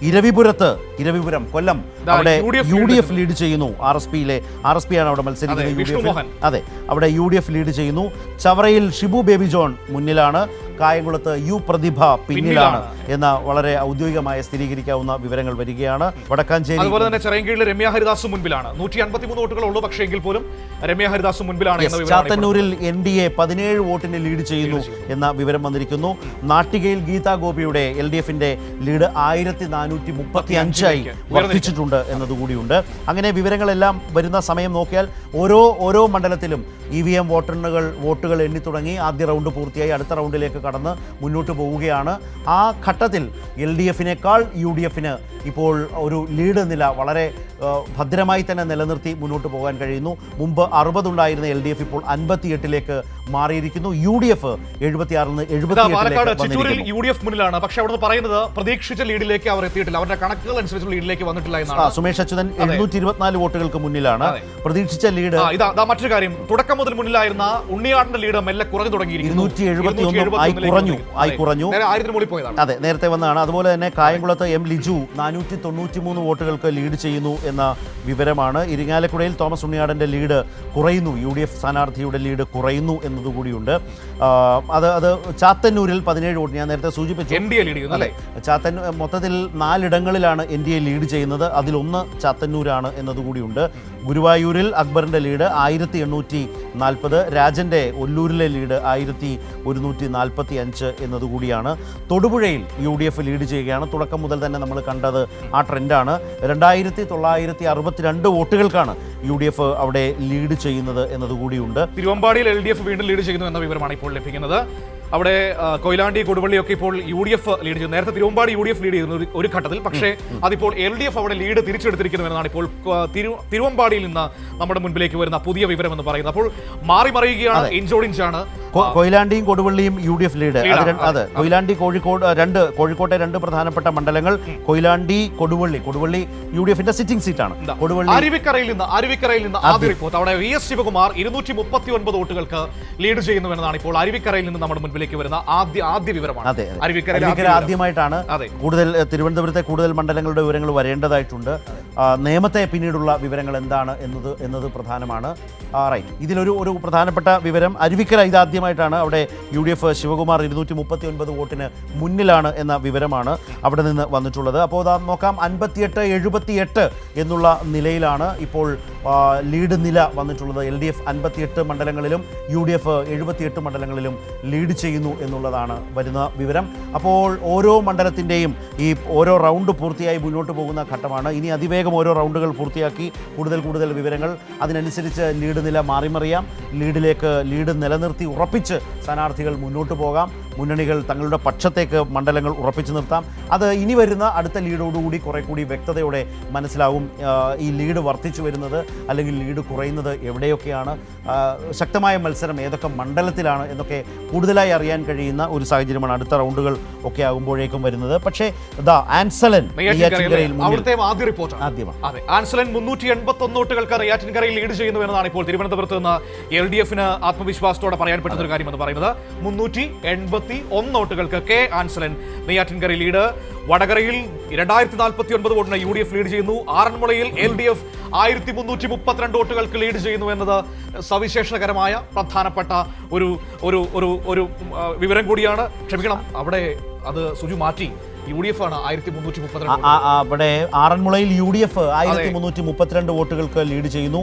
ഇരവിപുരം കൊല്ലം അവിടെ UDF lead ചെയ്യുന്നു. RSP ആണ് അവിടെ മത്സരിക്കുന്നത്. അതെ, അവിടെ UDF ലീഡ് ചെയ്യുന്നു. ചവറയിൽ ഷിബു ബേബി ജോൺ മുന്നിലാണ്. കായംകുളത്ത് പ്രതിഭ പിന്നിലാണ് എന്ന വളരെ ഔദ്യോഗികമായ സ്ഥിരീകരിക്കാവുന്ന വിവരങ്ങൾ വരികയാണ്. വടക്കാഞ്ചേരി അതുപോലെ തന്നെ ചിറയൻകീഴിൽ രമ്യ ഹരിദാസ് മുൻപിലാണ്. 153 വോട്ടുകൾ ഉള്ളൂ, പക്ഷേ എങ്കിൽ പോലും രമ്യ ഹരിദാസ് മുൻപിലാണ്. ചാത്തന്നൂരിൽ NDA 17 വോട്ടിന് ലീഡ് ചെയ്യുന്നു എന്ന വിവരം വന്നിരിക്കുന്നു. നാട്ടികയിൽ ഗീതാ ഗോപിയുടെ LDFന്റെ ലീഡ് 1435 വർദ്ധിച്ചിട്ടുണ്ട് എന്നതുകൂടിയുണ്ട്. അങ്ങനെ വിവരങ്ങളെല്ലാം വരുന്ന സമയം നോക്കിയാൽ ഓരോ മണ്ഡലത്തിലും EVM വോട്ടുകൾ എണ്ണി തുടങ്ങി. ആദ്യ റൗണ്ട് പൂർത്തിയായി അടുത്ത റൗണ്ടിലേക്ക് കടന്ന് മുന്നോട്ട് പോവുകയാണ്. ആ ഘട്ടത്തിൽ LDFനേക്കാൾ UDFന് ഇപ്പോൾ ഒരു ലീഡ് നില വളരെ ഭദ്രമായി തന്നെ നിലനിർത്തി മുന്നോട്ട് പോകാൻ കഴിയുന്നു. മുമ്പ് 60 ഉണ്ടായിരുന്ന LDF ഇപ്പോൾ 58ലേക്ക് മാറിയിരിക്കുന്നു. UDF 76 78 UDF മുന്നിലാണ്. പക്ഷേ അവിടെ പറയുന്നത് പ്രതീക്ഷിച്ച ലീഡിലേക്ക് അവർ എത്തിയിട്ടില്ല. അവരുടെ കണക്കുകൾ അനുസരിച്ച് ലീഡിലേക്ക് വന്നിട്ടില്ല എന്നാണ്. സുമേഷ് അച്യുതൻ 724 വോട്ടുകൾക്ക് മുന്നിലാണ്. പ്രതീക്ഷിച്ച ലീഡ് മറ്റൊരു കാര്യം, തുടക്കം മുതൽ മുന്നിലായിരുന്ന ഉണ്ണിയാടിന്റെ ലീഡ് മെല്ലെ കുറഞ്ഞു തുടങ്ങിയിരിക്കുന്നു. 271 ആയി കുറഞ്ഞു. 1000 മുകളിൽ പോയതാണ്. അതെ, നേരത്തെ വന്നതാണ്. അതുപോലെ തന്നെ കായംകുളത്ത് M ലിജു 493 വോട്ടുകൾക്ക് ലീഡ് ചെയ്യുന്നു എന്ന വിവരമാണ്. ഇരിങ്ങാലക്കുടയിൽ തോമസ് ഉണ്ണിയാടന്റെ ലീഡ് കുറയുന്നു. UDF സ്ഥാനാർത്ഥിയുടെ ലീഡ് കുറയുന്നു എന്നതുകൂടിയുണ്ട്. അത് ചാത്തന്നൂരിൽ 17 വോട്ട് ഞാൻ നേരത്തെ സൂചിപ്പിച്ചു. അല്ലെ, മൊത്തത്തിൽ 4 ഇടങ്ങളിലാണ് NDA ലീഡ് ചെയ്യുന്നത്. അതിലൊന്ന് ചാത്തന്നൂരാണ് എന്നതുകൂടിയുണ്ട്. ഗുരുവായൂരിൽ അക്ബറിന്റെ ലീഡ് 1840, രാജന്റെ ഒല്ലൂരിലെ ലീഡ് 1145 എന്നതുകൂടിയാണ്. തൊടുപുഴയിൽ UDF ലീഡ് ചെയ്യുകയാണ്. തുടക്കം മുതൽ തന്നെ നമ്മൾ കണ്ടത് ആ ട്രെൻഡാണ്. 2962 വോട്ടുകൾക്കാണ് UDF അവിടെ ലീഡ് ചെയ്യുന്നത് എന്നതുകൂടിയുണ്ട്. തിരുവമ്പാടിയിൽ LDF വീണ്ടും ലീഡ് ചെയ്യുന്നു എന്ന വിവരമാണ് ഇപ്പോൾ ലഭിക്കുന്നത്. അവിടെ കൊയിലാണ്ടി കൊടുവള്ളിയൊക്കെ ഇപ്പോൾ UDF ലീഡ് ചെയ്യുന്നു. നേരത്തെ തിരുവമ്പാടി UDF ലീഡ് ചെയ്യുന്നു ഒരു ഘട്ടത്തിൽ, പക്ഷേ അതിപ്പോൾ LDF അവിടെ ലീഡ് തിരിച്ചെടുത്തിരിക്കുന്നു എന്നാണ് ഇപ്പോൾ തിരുവമ്പാടിയിൽ നിന്ന് നമ്മുടെ മുൻപിലേക്ക് വരുന്ന പുതിയ വിവരം എന്ന് പറയുന്നത്. അപ്പോൾ മാറി മറിയുകയാണ്, ഇഞ്ചോടിഞ്ചാണ്. കൊയിലാണ്ടിയും കൊടുവള്ളിയും UDF ലീഡ്. അതെ, കൊയിലാണ്ടി കോഴിക്കോട്ടെ 2 പ്രധാനപ്പെട്ട മണ്ഡലങ്ങൾ കൊയിലാണ്ടി കൊടുവള്ളി UDFന്റെ സിറ്റിംഗ് സീറ്റാണ്. അരുവിക്കരയിൽ നിന്ന് ആദ്യ റിപ്പോർട്ട്. അവിടെ VS ശിവകുമാർ 239 വോട്ടുകൾക്ക് ലീഡ് ചെയ്യുന്നു എന്നതാണ് ഇപ്പോൾ അരുവിക്കരയിൽ നിന്ന് നമ്മുടെ മുൻപിലേക്ക് വരുന്ന ആദ്യ വിവരമാണ്. അരുവിക്കര ആദ്യമായിട്ടാണ്. തിരുവനന്തപുരത്തെ കൂടുതൽ മണ്ഡലങ്ങളുടെ വിവരങ്ങൾ വരേണ്ടതായിട്ടുണ്ട്. നേമത്തെ പിന്നീടുള്ള വിവരങ്ങൾ എന്താണ് എന്നത് പ്രധാനമാണ്. റൈറ്റ്, ഇതിലൊരു പ്രധാനപ്പെട്ട വിവരം അരുവിക്കര ഇതാദ്യമായിട്ടാണ്. അവിടെ UDF ശിവകുമാർ 239 വോട്ടിന് മുന്നിലാണ് എന്ന വിവരമാണ് അവിടെ നിന്ന് വന്നിട്ടുള്ളത്. അപ്പോൾ നോക്കാം, 58-78 എന്നുള്ള നിലയിലാണ് ഇപ്പോൾ ലീഡ് നില വന്നിട്ടുള്ളത്. LDF 58 മണ്ഡലങ്ങളിലും UDF 78 മണ്ഡലങ്ങളിലും ലീഡ് ചെയ്യുന്നു എന്നുള്ളതാണ് വരുന്ന വിവരം. അപ്പോൾ ഓരോ മണ്ഡലത്തിൻ്റെയും ഓരോ റൗണ്ട് പൂർത്തിയായി മുന്നോട്ട് പോകുന്ന ഘട്ടമാണ്. ഇനി അതിവേഗം ഓരോ റൗണ്ടുകൾ പൂർത്തിയാക്കി കൂടുതൽ വിവരങ്ങൾ അതിനനുസരിച്ച് ലീഡ് നില മാറിമറിയാം. ലീഡ് നിലനിർത്തി ഉറപ്പിച്ച് സ്ഥാനാർത്ഥികൾ മുന്നോട്ട് പോകാം. മുന്നണികൾ തങ്ങളുടെ പക്ഷത്തേക്ക് മണ്ഡലങ്ങൾ ഉറപ്പിച്ചു നിർത്താം. അത് ഇനി വരുന്ന അടുത്ത ലീഡോടുകൂടി കുറെ കൂടി വ്യക്തതയോടെ മനസ്സിലാവും. ഈ ലീഡ് വർദ്ധിച്ചു വരുന്നത് അല്ലെങ്കിൽ ലീഡ് കുറയുന്നത് എവിടെയൊക്കെയാണ്, ശക്തമായ മത്സരം ഏതൊക്കെ മണ്ഡലത്തിലാണ് എന്നൊക്കെ കൂടുതലായി അറിയാൻ കഴിയുന്ന ഒരു സാഹചര്യമാണ് അടുത്ത റൗണ്ടുകൾ ഒക്കെ ആകുമ്പോഴേക്കും വരുന്നത്. പക്ഷേ ആൻസലൻ ആദ്യ റിപ്പോർട്ട് ആൻസലൻ 381 വോട്ടുകൾക്ക് നെയ്യാറ്റിൻകരയിൽ ലീഡ് ചെയ്യുന്നു എന്നതാണ് ഇപ്പോൾ തിരുവനന്തപുരത്ത് നിന്ന് LDFന് ആത്മവിശ്വാസത്തോടെ പറയാൻ പറ്റുന്ന ഒരു കാര്യം എന്ന് പറയുന്നത്. 381 വോട്ടുകൾക്ക് K ആൻസലൻ നെയ്യാറ്റിൻകര ലീഡ്. വടകരയിൽ 2049 വോട്ടിന് UDF ലീഡ് ചെയ്യുന്നു. ആറന്മുളയിൽ LDF 1332 വോട്ടുകൾക്ക് ലീഡ് ചെയ്യുന്നു എന്നത് സവിശേഷകരമായ പ്രധാനപ്പെട്ട ഒരു വിവരം കൂടിയാണ്. ക്ഷമിക്കണം, അവിടെ അത് സുജു മാറ്റി. UDF ആണ് 1332. അവിടെ ആറന്മുളയിൽ UDF 1332 വോട്ടുകൾക്ക് ലീഡ് ചെയ്യുന്നു.